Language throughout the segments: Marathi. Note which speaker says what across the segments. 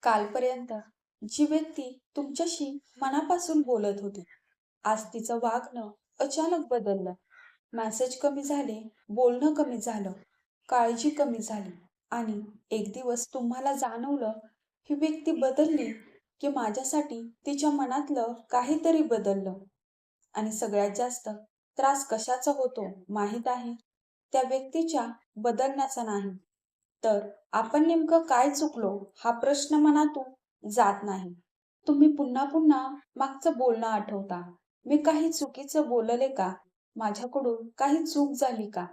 Speaker 1: कालपर्यंत जी व्यक्ती तुमच्याशी मनापासून बोलत होती, आज तिचं वागणं अचानक बदललं. मेसेज कमी झाले, बोलणं कमी झालं, काळजी कमी झाली आणि एक दिवस तुम्हाला जाणवलं, ही व्यक्ती बदलली की माझ्यासाठी तिच्या मनातलं काहीतरी बदललं. आणि सगळ्यात जास्त त्रास कशाचा होतो माहीत आहे? त्या व्यक्तीच्या बदलण्याचा नाही, तर आपण नेमकं काय चुकलो हा प्रश्न मनातून जात नाही. तुम्ही पुन्हा पुन्हा मागचं बोलणं आठवता. मी काही चुकीचं बोलले का? माझ्याकडून काही चूक झाली का?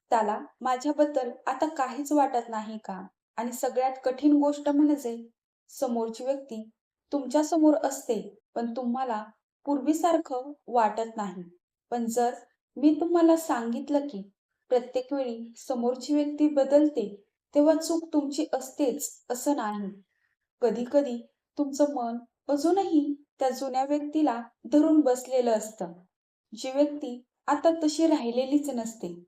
Speaker 1: त्याला माझ्याबद्दल आता काहीच वाटत नाही का? आणि सगळ्यात कठीण गोष्ट म्हणजे समोरची व्यक्ती तुमच्या समोर असते, पण तुम्हाला पूर्वीसारखं वाटत नाही. पण जर मी तुम्हाला सांगितलं की प्रत्येक वेळी समोरची व्यक्ती बदलते, तेव्हा चूक तुमची असतेच असं नाही. कधी-कधी तुमचं मन अजूनही त्या जुन्या व्यक्तीला धरून बसलेलं असतं. जी व्यक्ती आता तशी राहिलेलीच नसते.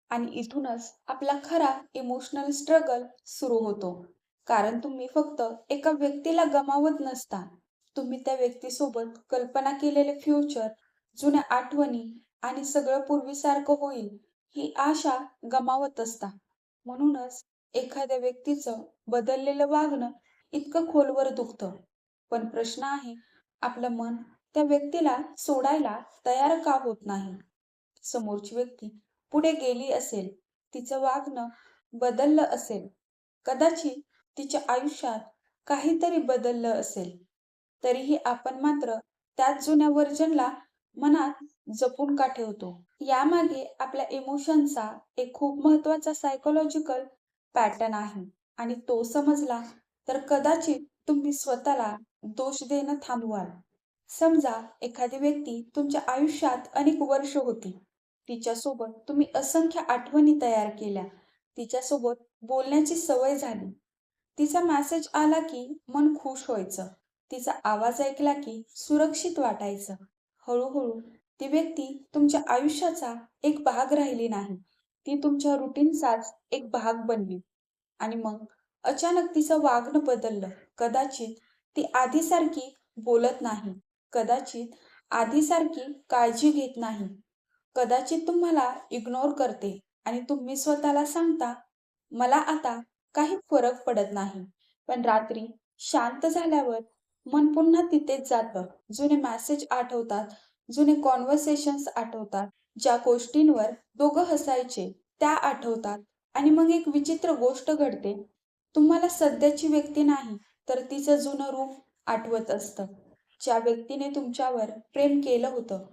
Speaker 1: आणि इथूनच आपला खरा इमोशनल स्ट्रगल सुरू होतो. कारण तुम्ही फक्त एका व्यक्तीला गमावत नसता. तुम्ही त्या व्यक्तीसोबत कल्पना केलेले फ्युचर, जुन्या आठवणी आणि सगळं पूर्वीसारखं होईल ही आशा गमावत असता. म्हणूनच एखाद्या व्यक्तीचं बदललेलं वागणं इतकं खोलवर दुखतं. पण प्रश्न आहे, आपलं मन त्या व्यक्तीला सोडायला तयार का होत नाही? समोरची व्यक्ती पुढे गेली असेल, तिचं वागणं बदललं असेल, कदाचित तिच्या आयुष्यात काहीतरी बदललं असेल, तरीही आपण मात्र त्याच जुन्या व्हर्जनला मनात जपून का ठेवतो? यामागे आपल्या इमोशनचा एक खूप महत्त्वाचा सायकोलॉजिकल पॅटर्न आहे आणि तो समजला तर कदाचित तुम्ही स्वतःला दोष देणं थांबवाल. समजा एखादी व्यक्ती तुमच्या आयुष्यात अनेक वर्ष होती. तिच्यासोबत तुम्ही असंख्य आठवणी तयार केल्या. तिच्यासोबत बोलण्याची सवय झाली. तिचा मेसेज आला की मन खुश व्हायचं. तिचा आवाज ऐकला की सुरक्षित वाटायचं. हळूहळू ती व्यक्ती तुमच्या आयुष्याचा एक भाग राहिली नाही. ती तुमच्या रुटीनचाच एक भाग बनली. आणि मग अचानक तिचं वागणं बदललं. कदाचित ती आधीसारखी बोलत नाही. कदाचित आधीसारखी काळजी घेत नाही. कदाचित तुम्हाला इग्नोर करते आणि तुम्ही स्वतःला सांगता, मला आता काही फरक पडत नाही. पण रात्री शांत झाल्यावर मन पुन्हा तिथेच जातं. जुने मेसेज आठवतात, जुने कॉन्व्हर्सेशन्स आठवतात, ज्या गोष्टींवर दोघं हसायचे त्या आठवतात आणि मग एक विचित्र गोष्ट घडते. तुम्हाला सध्याची व्यक्ती नाही, तर तिचं जुनं रूप आठवत असतं. ज्या व्यक्तीने तुमच्यावर प्रेम केलं होतं,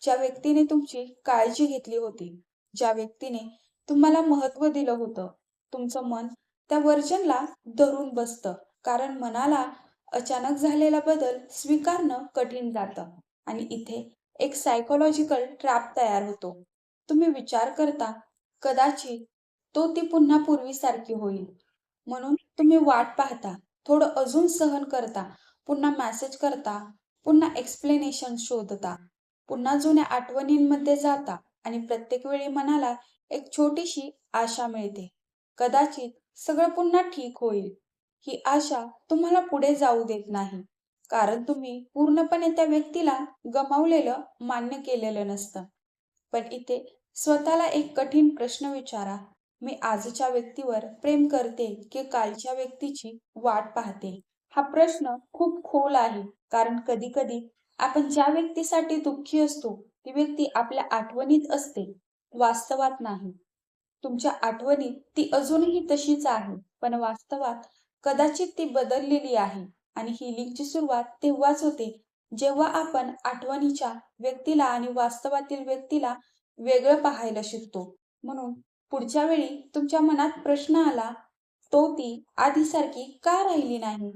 Speaker 1: ज्या व्यक्तीने तुमची काळजी घेतली होती, ज्या व्यक्तीने तुम्हाला महत्त्व दिलं होतं, तुमचं मन त्या व्हर्जनला धरून बसतं. कारण मनाला अचानक झालेला बदल स्वीकारणं कठीण जातं आणि इथे एक सायकोलॉजिकल ट्रॅप तयार होतो. तुम्ही विचार करता, कदाचित तो ती पुन्हा पूर्वीसारखी होईल. म्हणून तुम्ही वाट पाहता, थोडं अजून सहन करता, पुन्हा मेसेज करता, पुन्हा एक्सप्लेनेशन शोधता, पुन्हा जुन्या आठवणींमध्ये जाता आणि प्रत्येक वेळी मनाला एक छोटीशी आशा मिळते. कदाचित सगळं पुन्हा ठीक होईल. ही आशा तुम्हाला पुढे जाऊ देत नाही. कारण तुम्ही पूर्णपणे त्या व्यक्तीला गमावलेलं मान्य केलेलं नसतं. पण इथे स्वतःला एक कठीण प्रश्न विचारा. मी आजच्या व्यक्तीवर प्रेम करते की कालच्या व्यक्तीची वाट पाहते? हा प्रश्न खूप खोल आहे. कारण कधी-कधी आपण ज्या व्यक्तीसाठी दुःखी असतो, ती व्यक्ती आपल्या आठवणीत असते, वास्तवात नाही. तुमच्या आठवणीत ती अजूनही तशीच आहे, पण वास्तवात कदाचित ती बदललेली आहे. आणि हीलिंगची सुरुवात तेव्हाच होते, जेव्हा आपण आठवणीच्या व्यक्तीला आणि वास्तवातील व्यक्तीला वेगळं पाहायला शिकतो. म्हणून पुढच्या वेळी तुमच्या मनात प्रश्न आला, तो ती आधीसारखी का राहिली नाही?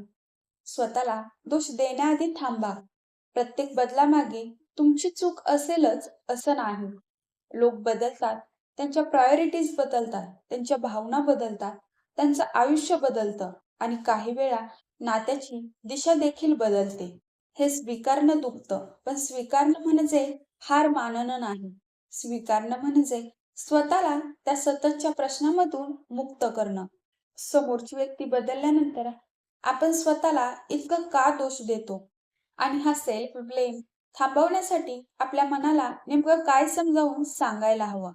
Speaker 1: स्वतःला दोष देण्याआधी थांबा. प्रत्येक बदलामागे तुमची चूक असेलच असं नाही. लोक बदलतात, त्यांच्या प्रायोरिटीज बदलतात, त्यांच्या भावना बदलतात, त्यांचं आयुष्य बदलतं आणि काही वेळा नात्याची दिशा देखील बदलते. हे स्वीकारणं दुखतं, पण स्वीकारणं म्हणजे हार मानणं नाही. स्वीकारणं म्हणजे स्वतःला त्या सततच्या प्रश्नामधून मुक्त करणं. समोरची व्यक्ती बदलल्यानंतर आपण स्वतःला इतकं का दोष देतो? आणि हा सेल्फ ब्लेम थांबवण्यासाठी आपल्या मनाला नेमकं काय समजावून सांगायला हवं?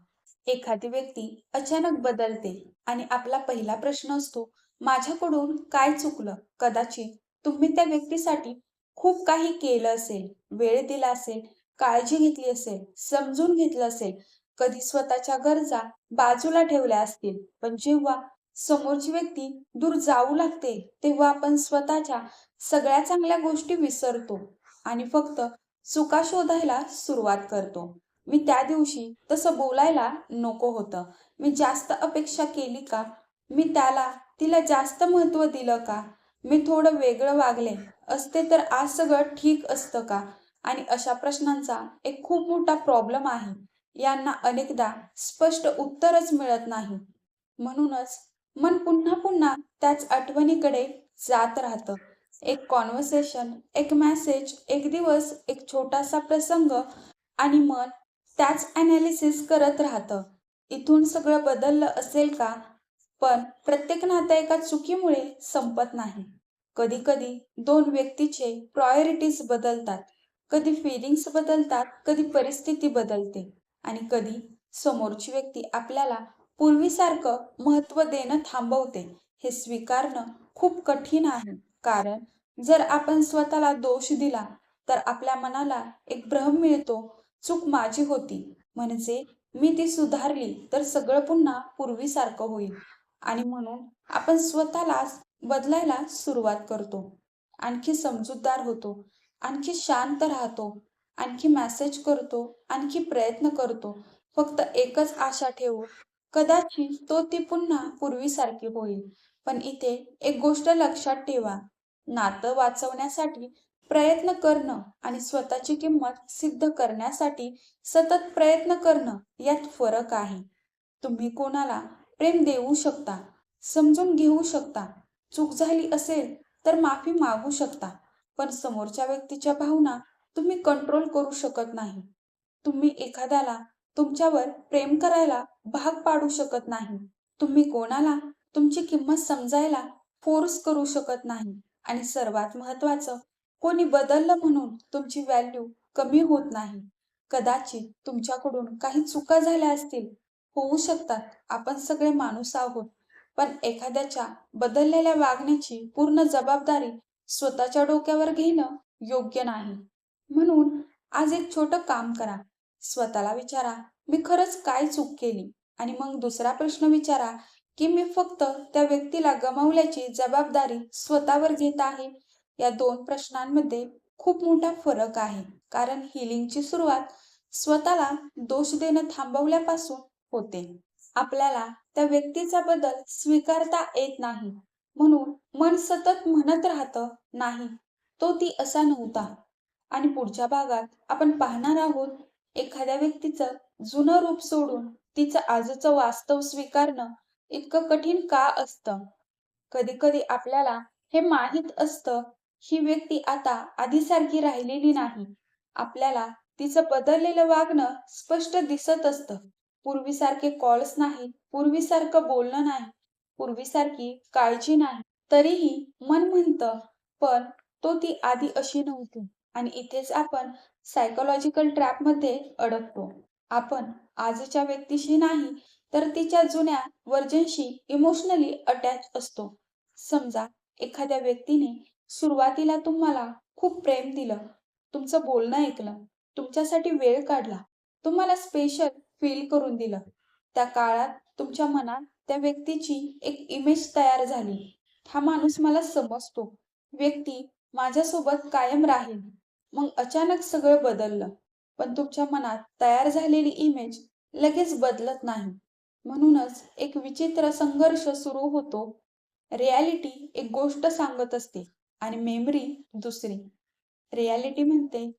Speaker 1: एखादी व्यक्ती अचानक बदलते आणि आपला पहिला प्रश्न असतो, माझ्याकडून काय चुकलं? कदाचित तुम्ही त्या व्यक्तीसाठी खूप काही केलं असेल, वेळ दिला असेल, काळजी घेतली असेल, समजून घेतलं असेल, कधी स्वतःच्या गरजा बाजूला ठेवल्या असतील. पण जेव्हा समोरची व्यक्ती दूर जाऊ लागते, तेव्हा आपण स्वतःच्या सगळ्या चांगल्या गोष्टी विसरतो आणि फक्त चुका शोधायला सुरुवात करतो. मी त्या दिवशी तसं बोलायला नको होतं. मी जास्त अपेक्षा केली का? मी तिला जास्त महत्त्व दिलं का? मी थोडं वेगळं वागले असते तर आज सगळं ठीक असतं का? आणि अशा प्रश्नांचा एक खूप मोठा प्रॉब्लेम आहे. यांना अनेकदा स्पष्ट उत्तरच मिळत नाही. म्हणूनच मन पुन्हा पुन्हा त्याच आठवणीकडे जात राहतं. एक कॉन्व्हर्सेशन, एक मेसेज, एक दिवस, एक छोटासा प्रसंग आणि मन त्याच ॲनालिसिस करत राहतं. इथून सगळं बदललं असेल का? पण प्रत्येक नातं एका चुकीमुळे संपत नाही. कधी-कधी 2 व्यक्तीचे प्रायोरिटीज बदलतात. कधी फीलिंग्स बदलतात, कधी परिस्थिती बदलते आणि कधी समोरची व्यक्ती आपल्याला पूर्वीसारखं महत्त्व देणं थांबवते. हे स्वीकारणं खूप कठीण आहे. कारण जर आपण स्वतःला दोष दिला, तर आपल्या मनाला एक भ्रम मिळतो, चूक माझी होती, म्हणजे मी ती सुधारली तर सगळं पुन्हा पूर्वीसारखं होईल. आणि म्हणून आपण स्वतःलाच बदलायला सुरुवात करतो. आणखी समजूतदार होतो, आणखी शांत राहतो, आणखी मेसेज करतो, आणखी प्रयत्न करतो. फक्त एकच आशा ठेवून, कदाचित ती पुन्हा पूर्वीसारखी होईल. पण इथे एक गोष्ट लक्षात ठेवा, नातं वाचवण्यासाठी प्रयत्न करणं आणि स्वतःची किंमत सिद्ध करण्यासाठी सतत प्रयत्न करणं यात फरक आहे. तुम्ही कोणाला प्रेम देऊ शकता, समजून घेऊ शकता, चूक झाली असेल तर माफी मागू शकता, पण समोरच्या व्यक्तीच्या भावना तुम्ही कंट्रोल करू शकत नाही. तुम्ही एखाद्याला तुमच्यावर प्रेम करायला भाग पाडू शकत नाही. तुम्ही कोणाला तुमची किंमत समजायला फोर्स करू शकत नाही आणि सर्वात महत्त्वाचं, कोणी बदललं म्हणून तुमची व्हॅल्यू कमी होत नाही. कदाचित तुमच्याकडून काही चुका झाल्या असतील, होऊ शकतात. आपण सगळे माणूस आहोत. पण एखाद्याच्या बदललेल्या वागण्याची पूर्ण जबाबदारी स्वतःच्या डोक्यावर घेणं योग्य नाही. म्हणून आज एक छोटं काम करा. स्वतःला विचारा, मी खरंच काय चूक केली? आणि मग दुसरा प्रश्न विचारा, की मी फक्त त्या व्यक्तीला गमावल्याची जबाबदारी स्वतःवर घेत आहे? या 2 प्रश्नांमध्ये खूप मोठा फरक आहे. कारण हीलिंगची सुरुवात स्वतःला दोष देणं थांबवल्यापासून होते. आपल्याला त्या व्यक्तीचा बदल स्वीकारता येत नाही. म्हणून मन सतत म्हणत राहतं, नाही, तो ती असा नव्हता. आणि पुढच्या भागात आपण पाहणार आहोत, एखाद्या व्यक्तीचं जुनं रूप सोडून तिचं आजचं वास्तव स्वीकारणं इतकं कठीण का असतं? कधी-कधी आपल्याला हे माहीत असतं, ही व्यक्ती आता आधीसारखी राहिलेली नाही. आपल्याला तिचं बदललेलं वागणं स्पष्ट दिसत असतं. पूर्वीसारखे कॉल्स नाहीत, पूर्वीसारखं बोलणं नाही, पूर्वीसारखी काळजी नाही. तरीही मन म्हणतं, पण ती आधी अशी नव्हती. आणि इथेच आपण सायकॉलॉजिकल ट्रॅपमध्ये अडकतो. आपण आजच्या व्यक्तीशी नाही, तर तिच्या जुन्या व्हर्जनशी इमोशनली अटॅच असतो. समजा एखाद्या व्यक्तीने सुरुवातीला तुम्हाला खूप प्रेम दिलं, तुमचं बोलणं ऐकलं, तुमच्यासाठी वेळ काढला, तुम्हाला स्पेशल फील करून दिलं. त्या काळात तुमच्या मनात त्या व्यक्तीची एक इमेज तयार झाली. हा माणूस मला समजतो, व्यक्ती माझ्यासोबत कायम राहील. मग अचानक सगळं बदललं. पण तुमच्या मनात तयार झालेली इमेज लगेच बदलत नाही. म्हणूनच एक विचित्र संघर्ष सुरू होतो. रिॲलिटी एक गोष्ट सांगत असते आणि मेमरी दुसरी. रिॲलिटी म्हणते,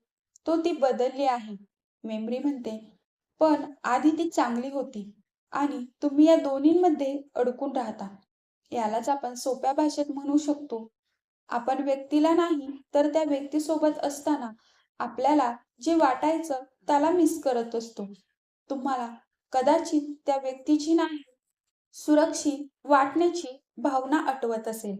Speaker 1: ती बदलली आहे. मेमरी म्हणते, पण आधी ती चांगली होती. आणि तुम्ही या दोन्हींमध्ये अडकून राहता. यालाच आपण सोप्या भाषेत म्हणू शकतो, आपण व्यक्तीला नाही, तर त्या व्यक्तीसोबत असताना आपल्याला जे वाटायचं त्याला मिस करत असतो. तुम्हाला कदाचित त्या व्यक्तीची नाही, सुरक्षित वाटण्याची भावना आठवत असेल.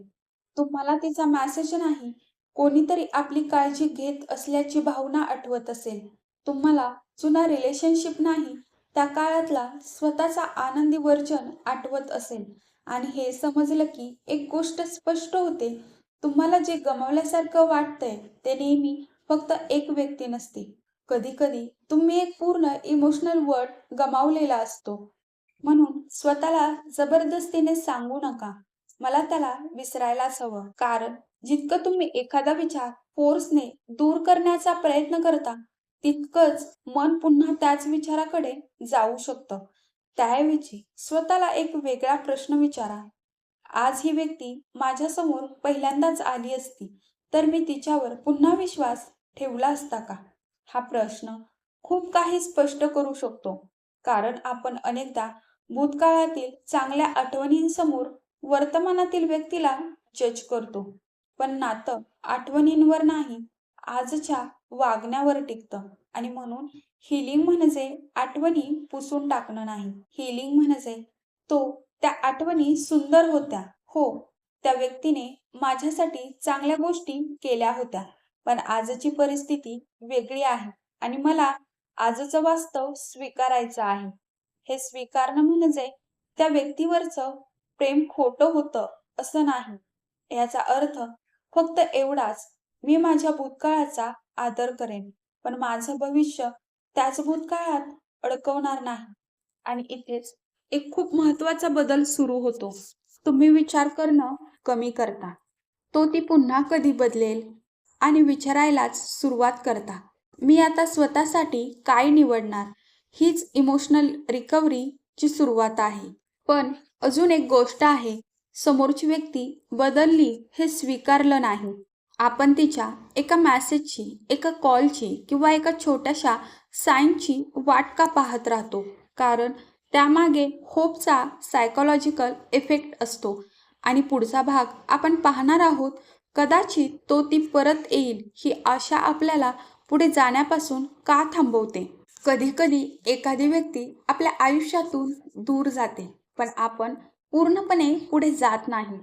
Speaker 1: तुम्हाला तिचा मेसेज नाही, कोणीतरी आपली काळजी घेत असल्याची भावना आठवत असेल. तुम्हाला जुना रिलेशनशिप नाही, त्या काळातला स्वतःचा आनंदी व्हर्जन आठवत असेल. आणि हे समजलं की एक गोष्ट स्पष्ट होते, तुम्हाला जे गमावल्यासारखं वाटतंय ते नेहमी फक्त एक व्यक्ती नसते. कधी-कधी तुम्ही एक पूर्ण इमोशनल वर्ल्ड गमावलेला असतो. म्हणून स्वतःला जबरदस्तीने सांगू नका, मला त्याला विसरायलाच हवं. कारण जितकं तुम्ही एखादा विचार फोर्सने दूर करण्याचा प्रयत्न करता, तितकंच मन पुन्हा त्याच विचाराकडे जाऊ शकतं. त्याऐवजी स्वतःला एक वेगळा प्रश्न विचारा, आज ही व्यक्ती माझ्यासमोर पहिल्यांदाच आली असती, तर मी तिच्यावर पुन्हा विश्वास ठेवला असता का? हा प्रश्न खूप काही स्पष्ट करू शकतो. कारण आपण अनेकदा भूतकाळातील चांगल्या आठवणींसमोर वर्तमानातील व्यक्तीला जज करतो. पण नातं आठवणींवर नाही, आजच्या वागण्यावर टिकतं. आणि म्हणून हीलिंग म्हणजे आठवणी पुसून टाकणं नाही. हीलिंग म्हणजे तो त्या आठवणी सुंदर होत्या. हो, त्या व्यक्तीने माझ्यासाठी चांगल्या गोष्टी केल्या होत्या. पण आजची परिस्थिती वेगळी आहे आणि मला आजचं वास्तव स्वीकारायचं आहे. हे स्वीकारणं म्हणजे त्या व्यक्तीवरचं प्रेम खोटं होतं असं नाही. याचा अर्थ फक्त एवढाच, मी माझ्या भूतकाळाचा आदर करेन, पण माझं भविष्य त्याच भूतकाळात अडकवणार नाही. आणि इथेच एक खूप महत्त्वाचा बदल सुरू होतो. तुम्ही विचार करणं कमी करता. तो ती पुन्हा कधी बदलेल आणि विचारायलाच सुरुवात करता. मी आता स्वतःसाठी काय निवडणार? हीच इमोशनल रिकव्हरीची सुरुवात आहे. पण अजून एक गोष्ट आहे, समोरची व्यक्ती बदलली हे स्वीकारलं नाही. आपण तिच्या एका मेसेजची, एका कॉलची किंवा एका छोट्याशा साइनची वाट का पाहत राहतो? कारण त्यामागे होपचा सायकोलॉजिकल इफेक्ट असतो. आणि पुढचा भाग आपण पाहणार आहोत. कदाचित तो ती परत येईल ही आशा आपल्याला पुढे जाण्यापासून का थांबवते? कधी-कधी एखादी व्यक्ती आपल्या आयुष्यातून दूर जाते, पण आपण पूर्णपणे पुढे जात नाही.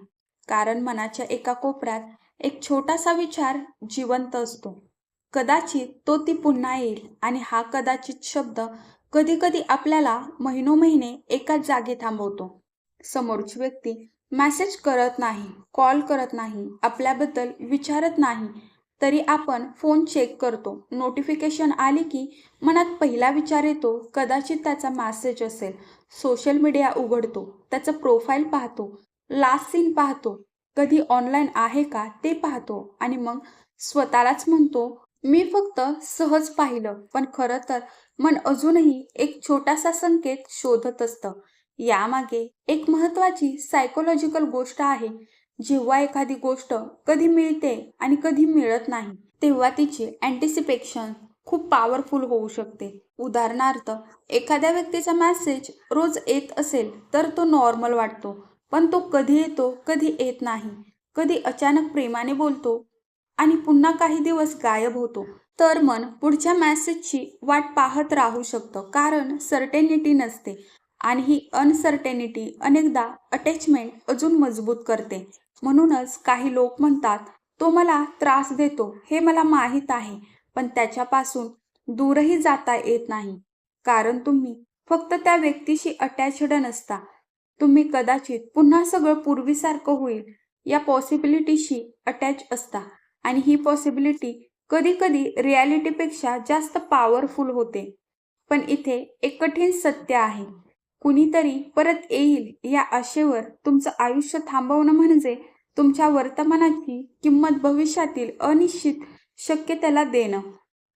Speaker 1: कारण मनाच्या एका कोपऱ्यात एक छोटासा विचार जिवंत असतो. कदाचित तो ती पुन्हा येईल. आणि हा कदाचित शब्द कधी-कधी आपल्याला महिनोमहिने एकाच जागी थांबवतो. समोरची व्यक्ती मेसेज करत नाही, कॉल करत नाही, आपल्याबद्दल विचारत नाही, तरी आपण फोन चेक करतो. नोटिफिकेशन आली की मनात पहिला विचार येतो, कदाचित त्याचा मेसेज असेल. सोशल मीडिया उघडतो, त्याचं प्रोफाईल पाहतो, लास्ट सीन पाहतो, कधी ऑनलाईन आहे का ते पाहतो आणि मग स्वतःलाच म्हणतो, मी फक्त सहज पाहिलं. पण खरं तर मन अजूनही एक छोटासा संकेत शोधत असतं. यामागे एक महत्त्वाची सायकोलॉजिकल गोष्ट आहे. जेव्हा एखादी गोष्ट कधी मिळते आणि कधी मिळत नाही, तेव्हा तिची अँटिसिपेशन खूप पॉवरफुल होऊ शकते. उदाहरणार्थ, एखाद्या व्यक्तीचा मेसेज रोज येत असेल तर तो नॉर्मल वाटतो. पण तो कधी येतो, कधी येत नाही. कधी अचानक प्रेमाने बोलतो आणि पुन्हा काही दिवस गायब होतो. तर मन पुढच्या मेसेजची वाट पाहत राहू शकतं. कारण सर्टेनिटी नसते. आणि ही अनसर्टेनिटी अनेकदा अटॅचमेंट अजून मजबूत करते. म्हणूनच काही लोक म्हणतात, तो मला त्रास देतो हे मला माहीत आहे, पण त्याच्यापासून दूरही जाता येत नाही. कारण तुम्ही फक्त त्या व्यक्तीशी अटॅच्ड नसता, तुम्ही कदाचित पुन्हा सगळं पूर्वीसारखं होईल या पॉसिबिलिटीशी अटॅच असता. आणि ही पॉसिबिलिटी कधी-कधी रिॲलिटीपेक्षा जास्त पॉवरफुल होते. पण इथे एक कठीण सत्य आहे, कुणीतरी परत येईल या आशेवर तुमचं आयुष्य थांबवणं म्हणजे तुमच्या वर्तमानाची किंमत भविष्यातील अनिश्चित शक्यतेला देणं.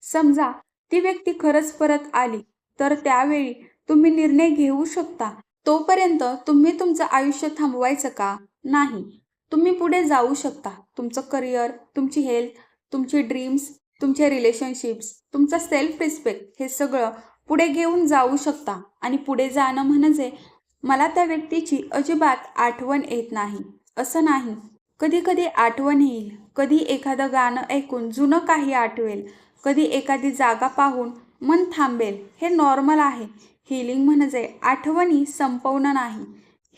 Speaker 1: समजा ती व्यक्ती खरंच परत आली, तर त्यावेळी तुम्ही निर्णय घेऊ शकता. तोपर्यंत तुम्ही तुमचं आयुष्य थांबवायचं का? नाही. तुम्ही पुढे जाऊ शकता. तुमचं करिअर, तुमची हेल्थ, तुमचे ड्रीम्स, तुमचे रिलेशनशिप्स, तुमचा सेल्फ रिस्पेक्ट हे सगळं पुढे घेऊन जाऊ शकता. आणि पुढे जाणं म्हणजे मला त्या व्यक्तीची अजिबात आठवण येत नाही असं नाही. कधी कधी आठवण येईल, कधी एखादं गाणं ऐकून जुनं काही आठवेल, कधी एखादी जागा पाहून मन थांबेल. हे नॉर्मल आहे. हीलिंग म्हणजे आठवणी संपवणं नाही.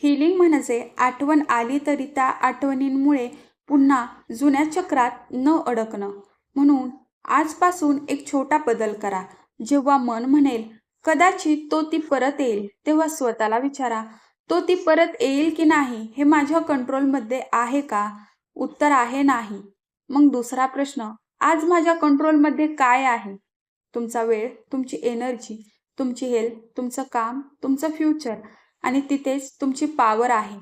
Speaker 1: हीलिंग म्हणजे आठवण आली तरी त्या आठवणींमुळे पुन्हा जुन्या चक्रात न अडकणं. म्हणून आजपासून एक छोटा बदल करा. जेव्हा मन म्हणेल कदाचित तो ती परत येईल, तेव्हा स्वतःला विचारा, तो ती परत येईल की नाही हे माझ्या कंट्रोलमध्ये आहे का? उत्तर आहे नाही. मग दुसरा प्रश्न, आज माझ्या कंट्रोलमध्ये काय आहे? तुमचा वेळ, तुमची एनर्जी, तुमची हेल्थ, तुमचं काम, तुमचं फ्युचर आणि तिथेच तुमची पॉवर आहे.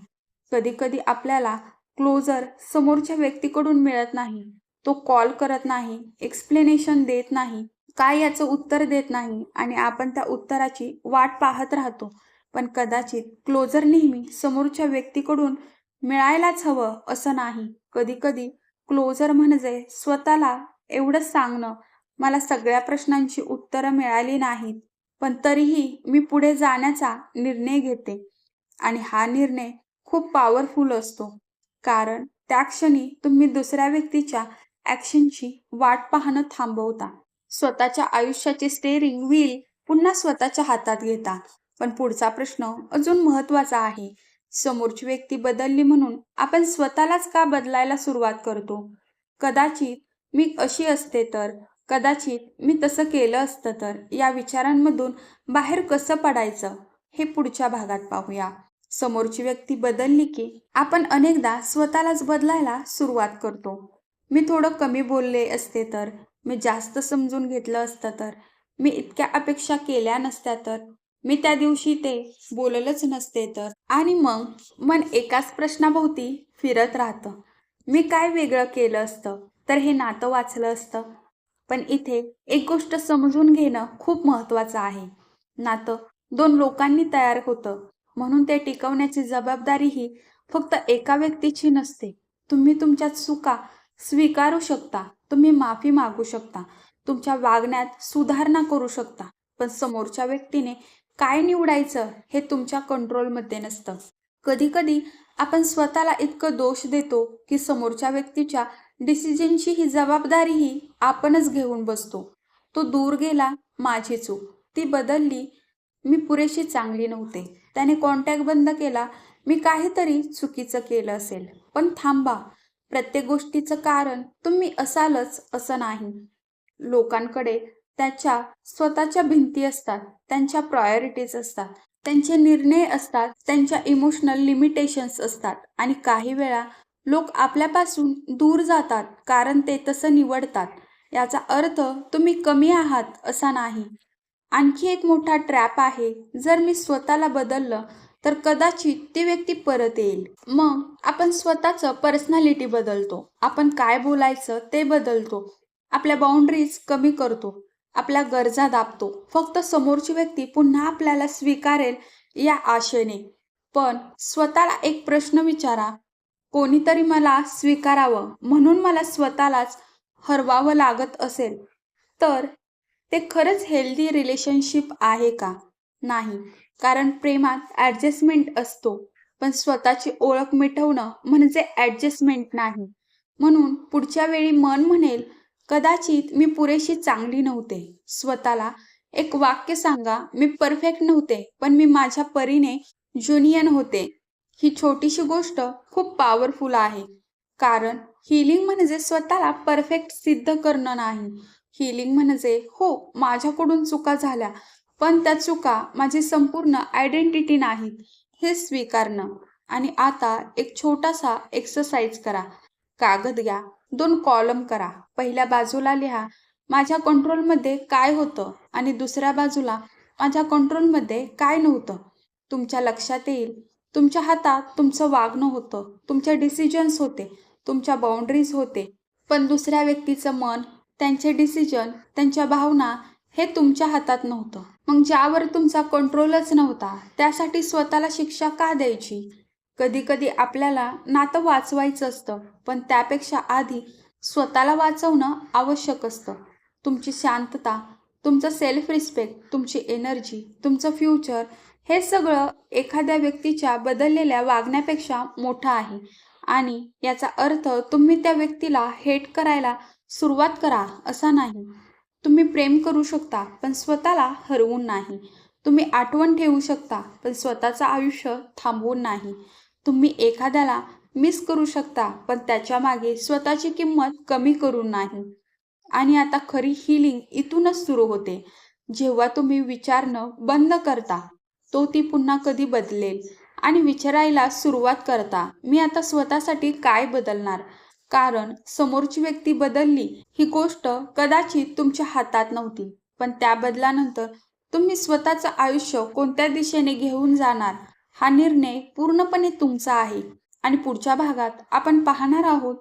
Speaker 1: कधी कधी आपल्याला क्लोजर समोरच्या व्यक्तीकडून मिळत नाही. तो कॉल करत नाही, एक्सप्लेनेशन देत नाही, काय याचं उत्तर देत नाही आणि आपण त्या उत्तराची वाट पाहत राहतो. पण कदाचित क्लोजर नेहमी समोरच्या व्यक्तीकडून मिळायलाच हवं असं नाही. कधी कधी क्लोजर म्हणजे स्वतःला एवढंच सांगणं, मला सगळ्या प्रश्नांची उत्तरं मिळाली नाहीत, पण तरीही मी पुढे जाण्याचा निर्णय घेते. आणि हा निर्णय खूप पॉवरफुल असतो. कारण त्या क्षणी तुम्ही दुसऱ्या व्यक्तीच्या ॲक्शनची वाट पाहणं थांबवता. स्वतःच्या आयुष्याचे स्टेअरिंग व्हील पुन्हा स्वतःच्या हातात घेता. पण पुढचा प्रश्न अजून महत्त्वाचा आहे. समोरची व्यक्ती बदलली म्हणून आपण स्वतःलाच का बदलायला सुरुवात करतो? कदाचित मी अशी असते तर, कदाचित मी तसं केलं असतं तर, या विचारांमधून बाहेर कसं पडायचं हे पुढच्या भागात पाहूया. समोरची व्यक्ती बदलली की आपण अनेकदा स्वतःलाच बदलायला सुरुवात करतो. मी थोडं कमी बोलले असते तर, मी जास्त समजून घेतलं असतं तर, मी इतक्या अपेक्षा केल्या नसत्या तर, मी त्या दिवशी ते बोललंच नसते तर. आणि मग मन एकाच प्रश्नाभोवती फिरत राहतं. मी काय वेगळं केलं असतं तर हे नातं वाचलं असतं? पण इथे एक गोष्ट समजून घेणं खूप महत्त्वाचं आहे. नातं दोन लोकांनी तयार होतं, म्हणून ते टिकवण्याची जबाबदारीही फक्त एका व्यक्तीची नसते. तुम्ही तुमच्या चुका स्वीकारू शकता, तुम्ही माफी मागू शकता, तुमच्या वागण्यात सुधारणा करू शकता, पण समोरच्या व्यक्तीने काय निवडायचं हे तुमच्या कंट्रोलमध्ये नसतं. कधी-कधी आपण स्वतःला इतकं दोष देतो की समोरच्या व्यक्तीच्या डिसिजनची ही जबाबदारीही आपणच घेऊन बसतो. तो दूर गेला, माझी चूक. ती बदलली, मी पुरेशी चांगली नव्हते. त्याने कॉन्टॅक्ट बंद केला, मी काहीतरी चुकीचं केलं असेल. पण थांबा, प्रत्येक गोष्टीचं कारण तुम्ही असालच असं नाही. लोकांकडे त्याच्या स्वतःच्या भिंती असतात, त्यांच्या प्रायोरिटीज असतात, त्यांचे निर्णय असतात, त्यांच्या इमोशनल लिमिटेशन्स असतात आणि काही वेळा लोक आपल्यापासून दूर जातात कारण ते तसं निवडतात. याचा अर्थ तुम्ही कमी आहात असा नाही. आणखी एक मोठा ट्रॅप आहे, जर मी स्वतःला बदललं तर कदाचित ती व्यक्ती परत येईल. मग आपण स्वतःचं पर्सनॅलिटी बदलतो, आपण काय बोलायचं ते बदलतो, आपल्या बाउंड्रीज कमी करतो, आपल्या गरजा दाबतो, फक्त समोरची व्यक्ती पुन्हा आपल्याला स्वीकारेल या आशेने. पण स्वतःला एक प्रश्न विचारा, कोणीतरी मला स्वीकारावं म्हणून मला स्वतःलाच हरवावं लागत असेल तर ते खरंच हेल्दी रिलेशनशिप आहे का? नाही. कारण प्रेमात ॲडजस्टमेंट असतो, पण स्वतःची ओळख मिटवणं म्हणजे ॲडजस्टमेंट नाही. म्हणून पुढच्या वेळी मन म्हणेल, कदाचित मी पुरेशी चांगली नव्हते. स्वतःला एक वाक्य सांगा, मी परफेक्ट नव्हते, पण मी माझ्या परीने ज्युनियन होते. ही छोटीशी गोष्ट खूप पॉवरफुल आहे. कारण हीलिंग म्हणजे स्वतःला परफेक्ट सिद्ध करणं नाही. हीलिंग म्हणजे हो, माझ्याकडून चुका झाल्या, पण त्या चुका माझी संपूर्ण आयडेंटिटी नाहीत हे स्वीकारणं. आणि आता एक छोटासा एक्सरसाइज करा. कागद घ्या, 2 कॉलम करा. पहिल्या बाजूला लिहा, माझ्या कंट्रोलमध्ये काय होतं आणि दुसऱ्या बाजूला माझ्या कंट्रोलमध्ये काय नव्हतं. तुमच्या लक्षात येईल, तुमच्या हातात तुमचं वागणं होतं, तुमचे डिसिजन्स होते, तुमच्या बाउंड्रीज होते, पण दुसऱ्या व्यक्तीचं मन, त्यांचे डिसिजन, त्यांच्या भावना हे तुमच्या हातात नव्हतं. मग ज्यावर तुमचा कंट्रोलच नव्हता, त्यासाठी स्वतःला शिक्षा का द्यायची? कधी-कधी आपल्याला नातं वाचवायचं असतं, पण त्यापेक्षा आधी स्वतःला वाचवणं आवश्यक असतं. तुमची शांतता, तुमचं सेल्फ रिस्पेक्ट, तुमची एनर्जी, तुमचं फ्युचर हे सगळं एखाद्या व्यक्तीच्या बदललेल्या वागण्यापेक्षा मोठं आहे. आणि याचा अर्थ तुम्ही त्या व्यक्तीला हेट करायला सुरुवात करा असा नाही. तुम्ही प्रेम करू शकता, पण स्वतःला हरवून नाही. तुम्ही आठवण ठेवू शकता, पण स्वतःचं आयुष्य थांबवून नाही. तुम्ही एखाद्याला मिस करू शकता, पण त्याच्या मागे स्वतःची किंमत कमी करू नाही. आणि आता खरी हीलिंग इथूनच सुरू होते. जेव्हा तुम्ही विचारणं बंद करता, तो ती पुन्हा कधी बदलेल आणि विचारायला सुरुवात करता, मी आता स्वतःसाठी काय बदलणार? कारण समोरची व्यक्ती बदलली ही गोष्ट कदाचित तुमच्या हातात नव्हती. पण त्या बदलानंतर तुम्ही स्वतःचं आयुष्य कोणत्या दिशेने घेऊन जाणार हा निर्णय पूर्णपणे तुमचा आहे. आणि पुढच्या भागात आपण पाहणार आहोत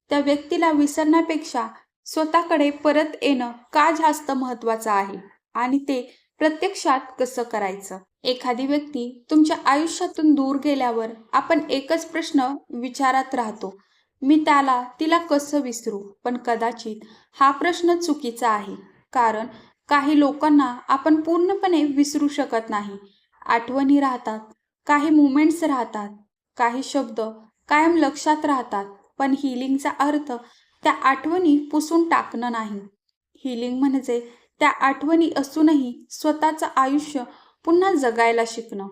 Speaker 1: त्या व्यक्तीला विसरण्यापेक्षा स्वतःकडे परत येणं का जास्त महत्त्वाचं आहे आणि ते प्रत्यक्षात कसं करायचं. एखादी व्यक्ती तुमच्या आयुष्यातून दूर गेल्यावर आपण एकच प्रश्न विचारत राहतो, मी त्याला तिला कसं विसरू. पण कदाचित हा प्रश्न चुकीचा आहे. कारण काही लोकांना आपण पूर्णपणे विसरू शकत नाही. आठवणी राहतात, काही मुमेंट्स राहतात, काही शब्द कायम लक्षात राहतात. पण हिलिंगचा अर्थ त्या आठवणी पुसून टाकणं नाही. हिलिंग म्हणजे त्या आठवणी असूनही स्वतःचं आयुष्य पुन्हा जगायला शिकणं.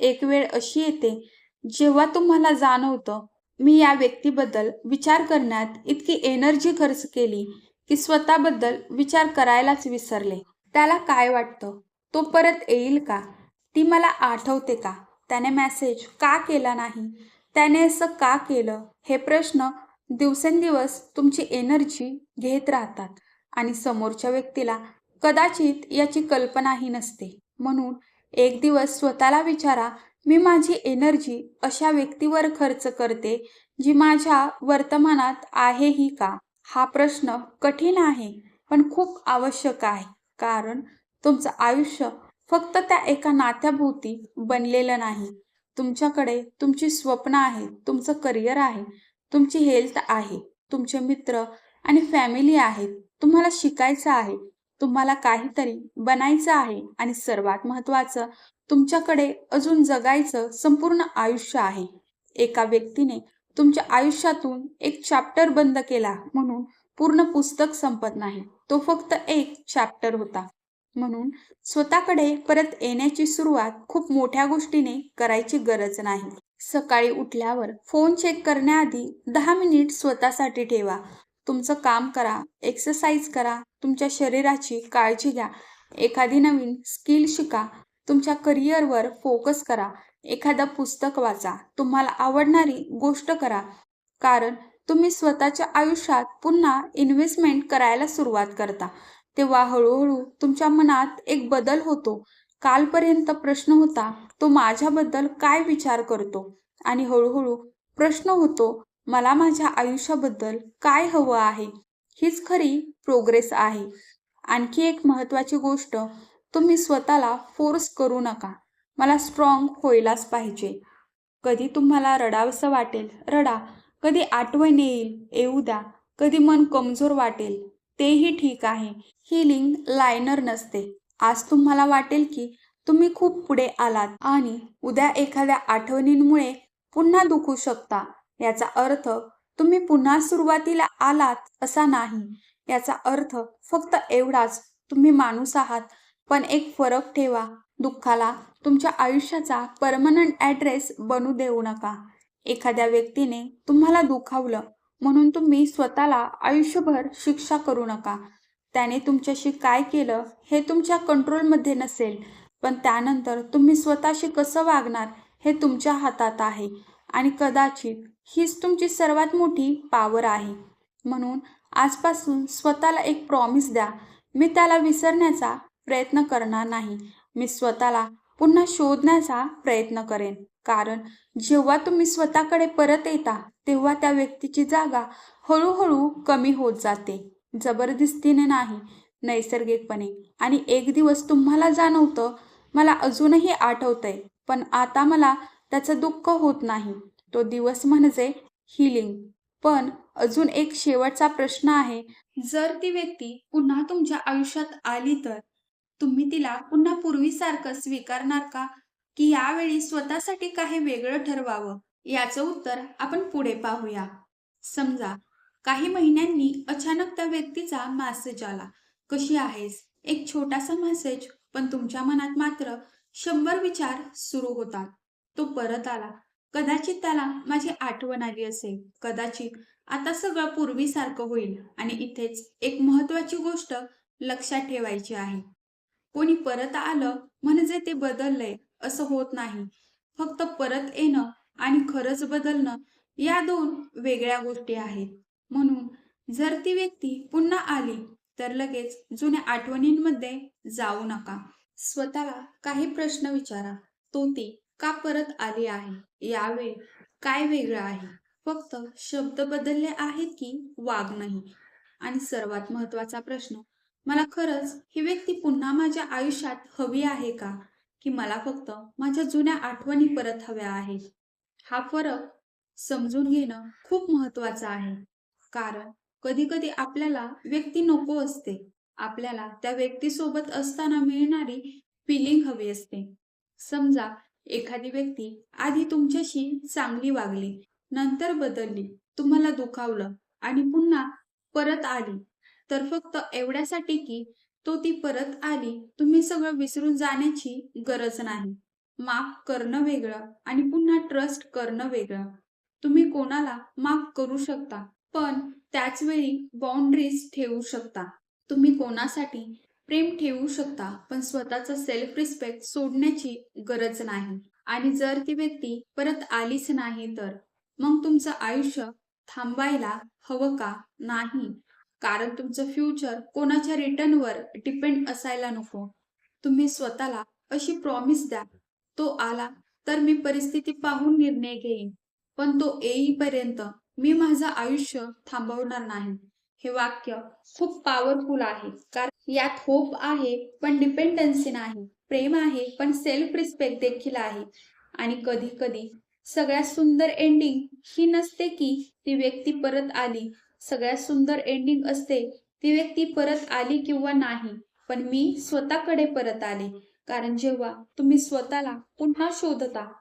Speaker 1: एक वेळ अशी येते जेव्हा तुम्हाला जाणवतं, मी या व्यक्तीबद्दल विचार करण्यात इतकी एनर्जी खर्च केली की स्वतःबद्दल विचार करायलाच विसरले. त्याला काय वाटतं? तो परत येईल का? ती मला आठवते का? त्याने मेसेज का केला नाही? त्याने असं का केलं? हे प्रश्न दिवसेंदिवस तुमची एनर्जी घेत राहतात आणि समोरच्या व्यक्तीला कदाचित याची कल्पनाही नसते. म्हणून एक दिवस स्वतःला विचारा, मी माझी एनर्जी अशा व्यक्तीवर खर्च करते जी माझ्या वर्तमानात आहेही का? हा प्रश्न कठीण आहे, पण खूप आवश्यक आहे. कारण तुमचं आयुष्य फक्त त्या एका नात्याभोवती बनलेलं नाही. तुमच्याकडे तुमची स्वप्न आहेत, तुमचं करिअर आहे, तुमची हेल्थ आहे, तुमचे मित्र आणि फॅमिली आहेत. तुम्हाला शिकायचं आहे, तुम्हाला काहीतरी बनायचं आहे आणि सर्वात महत्त्वाचं, तुमच्याकडे अजून जगायचं संपूर्ण आयुष्य आहे. एका व्यक्तीने तुमच्या आयुष्यातून एक चॅप्टर बंद केला म्हणून पूर्ण पुस्तक संपत नाही. तो फक्त एक चॅप्टर होता. म्हणून स्वतःकडे परत येण्याची सुरुवात खूप मोठ्या गोष्टीने करायची गरज नाही. सकाळी उठल्यावर फोन चेक करण्याआधी 10 मिनिट स्वतःसाठी ठेवा. तुमचं काम करा, एक्सरसाइज करा, तुमच्या शरीराची काळजी घ्या, एखादी नवीन स्किल शिका, तुमच्या करिअरवर फोकस करा, एखादं पुस्तक वाचा, तुम्हाला आवडणारी गोष्ट करा. कारण तुम्ही स्वतःच्या आयुष्यात पुन्हा इन्व्हेस्टमेंट करायला सुरुवात करता. तेव्हा हळूहळू तुमच्या मनात एक बदल होतो. कालपर्यंत प्रश्न होता, तो माझ्याबद्दल काय विचार करतो? आणि हळूहळू प्रश्न होतो, मला माझ्या आयुष्याबद्दल काय हवं आहे? हीच खरी प्रोग्रेस आहे. आणखी एक महत्त्वाची गोष्ट, तुम्ही स्वतःला फोर्स करू नका. मला स्ट्रॉंग व्हायलाच पाहिजे. कधी तुम्हाला रडावंसं वाटेल, रडा. कधी आठवण येईल, येऊ द्या. कधी मन कमजोर वाटेल, तेही ठीक आहे. हीलिंग लायनर नसते. आज तुम्हाला वाटेल की तुम्ही खूप पुढे आलात आणि उद्या एखाद्या आठवणींमुळे पुन्हा दुखू शकता. याचा अर्थ तुम्ही पुन्हा सुरुवातीला आलात असा नाही. याचा अर्थ फक्त एवढाच, तुम्ही माणूस आहात. पण एक फरक ठेवा, दुःखाला तुमच्या आयुष्याचा परमनंट ॲड्रेस बनू देऊ नका. एखाद्या व्यक्तीने तुम्हाला दुखावलं म्हणून तुम्ही स्वतःला आयुष्यभर शिक्षा करू नका. त्याने तुमच्याशी काय केलं हे तुमच्या कंट्रोलमध्ये नसेल, पण त्यानंतर तुम्ही स्वतःशी कसं वागणार हे तुमच्या हातात आहे. आणि कदाचित हीच तुमची सर्वात मोठी पॉवर आहे. म्हणून आजपासून स्वतःला एक प्रॉमिस द्या, मी त्याला विसरण्याचा प्रयत्न करणार नाही. मी स्वतःला पुन्हा शोधण्याचा प्रयत्न करेन. कारण जेव्हा तुम्ही स्वतःकडे परत येता, तेव्हा त्या व्यक्तीची जागा हळूहळू कमी होत जाते. जबरदस्तीने नाही, नैसर्गिकपणे. आणि एक दिवस तुम्हाला जाणवतं, मला अजूनही आठवतंय, पण आता मला त्याचं दुःख होत नाही. तो दिवस म्हणजे हीलिंग. पण अजून एक शेवटचा प्रश्न आहे. जर ती व्यक्ती पुन्हा तुमच्या आयुष्यात आली तर तुम्ही तिला पुन्हा पूर्वीसारखं स्वीकारणार का? की यावेळी स्वतःसाठी काही वेगळं ठरवावं? याचं उत्तर आपण पुढे पाहूया. समजा काही महिन्यांनी अचानक त्या व्यक्तीचा मेसेज आला, कशी आहेस? एक छोटासा मेसेज, पण तुमच्या मनात मात्र 100 विचार सुरू होतात. तो परत आला, कदाचित त्याला माझी आठवण आली असेल. कदाचित आता सगळं पूर्वीसारखं होईल आणि इथेच एक महत्त्वाची गोष्ट लक्षात ठेवायची आहे. कोणी परत आलं म्हणजे ते बदललंय असं होत नाही. फक्त परत येणं आणि खरंच बदलणं या दोन वेगळ्या गोष्टी आहेत. म्हणून जर ती व्यक्ती पुन्हा आली तर लगेच जुन्या आठवणींमध्ये जाऊ नका. स्वतःला काही प्रश्न विचारा. तो ती का परत आली आहे? यावेळी काय वेगळं आहे? फक्त शब्द बदलले आहेत की वाग नाही? आणि सर्वात महत्त्वाचा प्रश्न, मला खरंच ही व्यक्ती पुन्हा माझ्या आयुष्यात हवी आहे का? की मला फक्त माझ्या जुन्या आठवणी परत हव्या आहेत? हा फरक समजून घेणं खूप महत्त्वाचं आहे. कारण कधी-कधी आपल्याला व्यक्ती नको असते. आपल्याला त्या व्यक्तीसोबत असताना मिळणारी फीलिंग हवी असते. समजा एखादी व्यक्ती आधी तुमच्याशी चांगली वागली, नंतर बदलली, तुम्हाला दुखावलं आणि पुन्हा परत आली, तर फक्त एवढ्यासाठी की ती परत आली, तुम्ही सगळं विसरून जाण्याची गरज नाही. माफ करणं वेगळं आणि पुन्हा ट्रस्ट करणं वेगळं. तुम्ही कोणाला माफ करू शकता, पण त्याच वेळी बाउंडरीज ठेवू शकता. तुम्ही कोणासाठी प्रेम ठेवू शकता, पण स्वतःचा सेल्फ रिस्पेक्ट सोडण्याची गरज नाही. आणि जर ती व्यक्ती परत आलीच नाही तर मग तुमचं आयुष्य थांबायला हवं का? नाही. कारण तुमचं फ्युचर कोणाच्या रिटर्नवर डिपेंड असायला नको. तुम्ही स्वतःला अशी प्रॉमिस द्या, तो आला तर मी परिस्थिती पाहून निर्णय घेईन, पण तो येईपर्यंत मी माझं आयुष्य थांबवणार नाही. हे वाक्य खूप पॉवरफुल आहे. कारण यात होप आहे, पण डिपेंडन्सी नाही. प्रेम आहे, पण सेल्फ रिस्पेक्ट देखील आहे. आणि कधी-कधी सगळ्यात सुंदर एंडिंग ही नसते की ती व्यक्ती परत आली. सगळ्यात सुंदर एंडिंग असते ती व्यक्ती परत आली किंवा नाही, पण मी स्वतःकडे परत आले. कारण जेव्हा तुम्ही स्वतःला पुन्हा शोधता,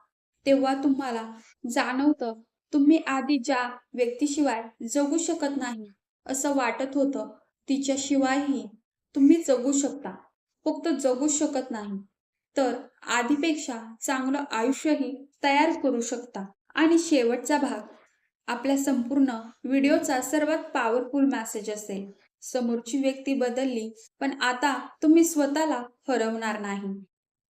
Speaker 1: तेव्हा तुम्हाला जाणवतं तुम्ही आधी ज्या व्यक्तीशिवाय जगू शकत नाही असं वाटत होतं, तिच्याशिवायही तुम्ही जगू शकता. फक्त जगू शकत नाही, तर आधीपेक्षा चांगलं आयुष्यही तयार करू शकता. आणि शेवटचा भाग आपल्या संपूर्ण व्हिडिओचा सर्वात पॉवरफुल मेसेज असेल. समोरची व्यक्ती बदलली, पण आता तुम्ही स्वतःला हरवणार नाही.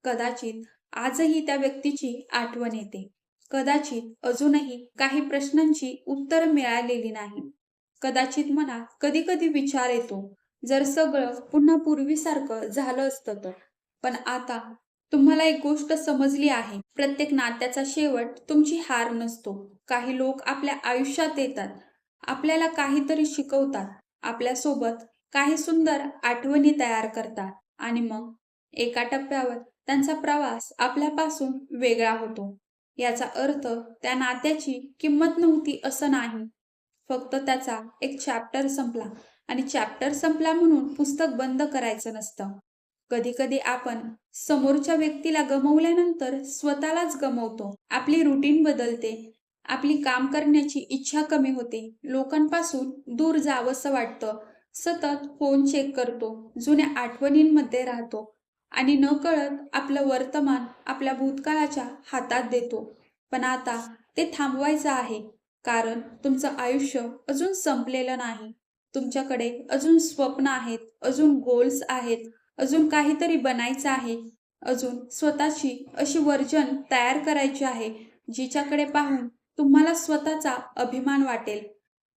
Speaker 1: कदाचित आजही त्या व्यक्तीची आठवण येते. कदाचित अजूनही काही प्रश्नांची उत्तर मिळालेली नाही. कदाचित मनात कधी-कधी विचार येतो, जर सगळं पुन्हा पूर्वीसारखं झालं असतं तर. पण आता तुम्हाला एक गोष्ट समजली आहे, प्रत्येक नात्याचा शेवट तुमची हार नसतो. काही लोक आपल्या आयुष्यात येतात, आपल्याला काहीतरी शिकवतात, आपल्यासोबत काही सुंदर आठवणी तयार करतात आणि मग एका टप्प्यावर त्यांचा प्रवास आपल्यापासून वेगळा होतो. याचा अर्थ त्या नात्याची किंमत नव्हती असं नाही. फक्त त्याचा एक चॅप्टर संपला आणि चॅप्टर संपला म्हणून पुस्तक बंद करायचं नसतं. कधी-कधी आपण समोरच्या व्यक्तीला गमावल्यानंतर स्वतःलाच गमावतो. आपली रुटीन बदलते. आपली काम करण्याची इच्छा कमी होते. लोकांपासून दूर जावंसं वाटतं. सतत फोन चेक करतो. जुन्या आठवणींमध्ये राहतो आणि नकळत आपलं वर्तमान आपल्या भूतकाळाच्या हातात देतो. पण आता ते थांबवायचं आहे. कारण तुमचं आयुष्य अजून संपलेलं नाही. तुमच्याकडे अजून स्वप्न आहेत, अजून गोल्स आहेत, अजून काहीतरी बनायचं आहे, अजून स्वतःची अशी व्हर्जन तयार करायची आहे, जिच्याकडे पाहून तुम्हाला स्वतःचा अभिमान वाटेल.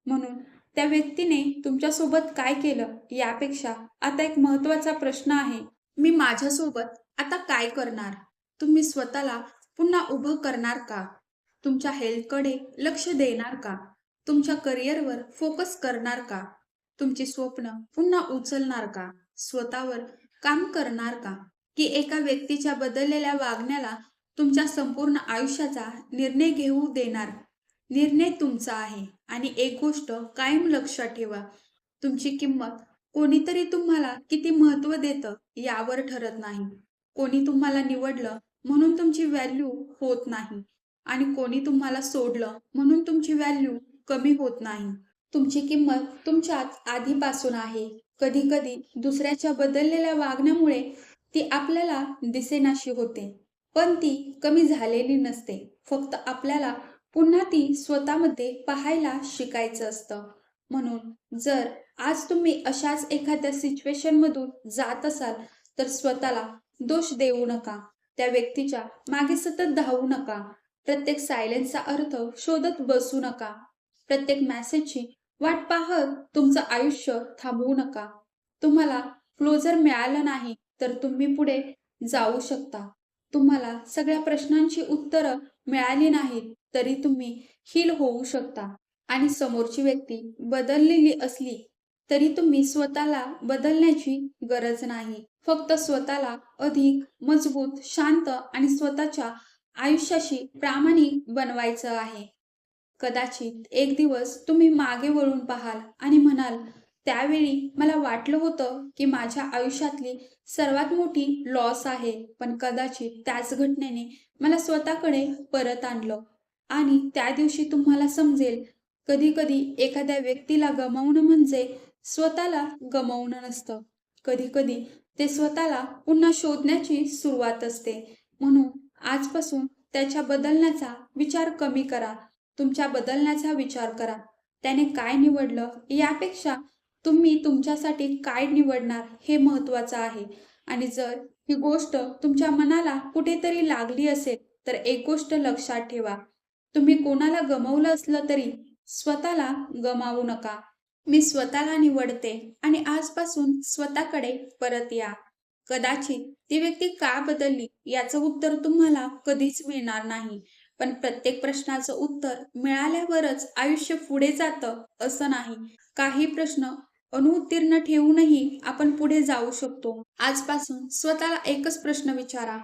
Speaker 1: म्हणून त्या व्यक्तीने तुमच्यासोबत काय केलं यापेक्षा आता एक महत्त्वाचा प्रश्न आहे, मी माझ्यासोबत आता काय करणार? तुम्ही स्वतःला पुन्हा उभं करणार का? तुमच्या हेल्थकडे लक्ष देणार का? तुमच्या करिअरवर फोकस करणार का? तुमची स्वप्न पुन्हा उचलणार का? स्वतःवर काम करणार का? की एका व्यक्तीच्या बदललेल्या वागण्याला तुमच्या संपूर्ण आयुष्याचा निर्णय घेऊ देणार? निर्णय तुमचा आहे. आणि एक गोष्ट कायम लक्षात ठेवा, तुमची किंमत कोणीतरी तुम्हाला किती महत्त्व देतं यावर ठरत नाही. कोणी तुम्हाला निवडलं म्हणून तुमची व्हॅल्यू होत नाही आणि कोणी तुम्हाला सोडलं म्हणून तुमची व्हॅल्यू कमी होत नाही. तुमची किंमत तुमच्यात आधीपासून आहे. कधी-कधी दुसऱ्याच्या बदललेल्या वागण्यामुळे ती आपल्याला दिसेनाशी होते, पण ती कमी झालेली नसते. फक्त आपल्याला पुन्हा ती स्वतःमध्ये पाहायला शिकायचं असतं. म्हणून जर आज तुम्ही अशाच एखाद्या सिच्युएशनमधून जात असाल, तर स्वतःला दोष देऊ नका. त्या व्यक्तीच्या मागे सतत धावू नका. प्रत्येक सायलेन्सचा अर्थ शोधत बसू नका. प्रत्येक मेसेजची वाट पाहत तुमचं आयुष्य थांबवू नका. तुम्हाला क्लोजर मिळालं नाही, तर तुम्ही पुढे जाऊ शकता. तुम्हाला सगळ्या प्रश्नांची उत्तरं मिळाली नाहीत, तरी तुम्ही हील होऊ शकता. आणि समोरची व्यक्ती बदललेली असली, तरी तुम्ही स्वतःला बदलण्याची गरज नाही. फक्त स्वतःला अधिक मजबूत, शांत आणि स्वतःच्या आयुष्याशी प्रामाणिक बनवायचं आहे. कदाचित एक दिवस तुम्ही मागे वळून पाहाल आणि म्हणाल, त्यावेळी मला वाटलं होतं की माझ्या आयुष्यातली सर्वात मोठी लॉस आहे, पण कदाचित त्याच घटनेने मला स्वतःकडे परत आणलं. आणि त्या दिवशी तुम्हाला समजेल, कधी-कधी एखाद्या व्यक्तीला गमावणं म्हणजे स्वतःला गमावणं नसतं. कधी-कधी ते स्वतःला पुन्हा शोधण्याची सुरुवात असते. म्हणून आजपासून त्याच्या बदलण्याचा विचार कमी करा. तुमच्या बदलण्याचा विचार करा. त्याने काय निवडलं यापेक्षा तुम्ही तुमच्यासाठी काय निवडणार हे महत्त्वाचं आहे. आणि जर ही गोष्ट तुमच्या मनाला कुठेतरी लागली असेल, तर एक गोष्ट लक्षात ठेवा. तुम्ही कोणाला गमावलं असलं तरी स्वतःला गमावू नका. मी स्वतःला निवडते आणि आजपासून स्वतःकडे परत या. कदाचित ती व्यक्ती का बदलली याचं उत्तर तुम्हाला कधीच मिळणार नाही. पण प्रत्येक प्रश्नाचं उत्तर मिळाल्यावरच आयुष्य पुढे जातं असं नाही. काही प्रश्न अनुत्तीर्ण ठेवूनही आपण पुढे जाऊ शकतो. आजपासून स्वतःला एकच प्रश्न विचारा,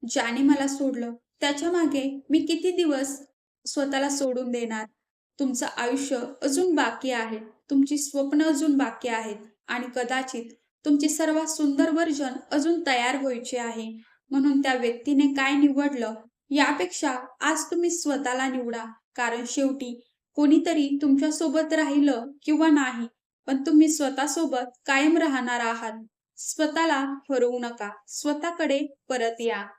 Speaker 1: ज्याने मला सोडलं त्याच्या मागे मी किती दिवस स्वतःला सोडून देणार? तुमचं आयुष्य अजून बाकी आहे. तुमची स्वप्न अजून बाकी आहेत आणि कदाचित तुमची सर्वात सुंदर व्हर्जन अजून तयार व्हायची आहे. म्हणून त्या व्यक्तीने काय निवडलं यापेक्षा आज तुम्ही स्वतःला निवडा. कारण शेवटी कोणीतरी तुमच्यासोबत राहिलं किंवा नाही, पण तुम्ही स्वतःसोबत कायम राहणार आहात. स्वतःला हरवू नका. स्वतःकडे परत या.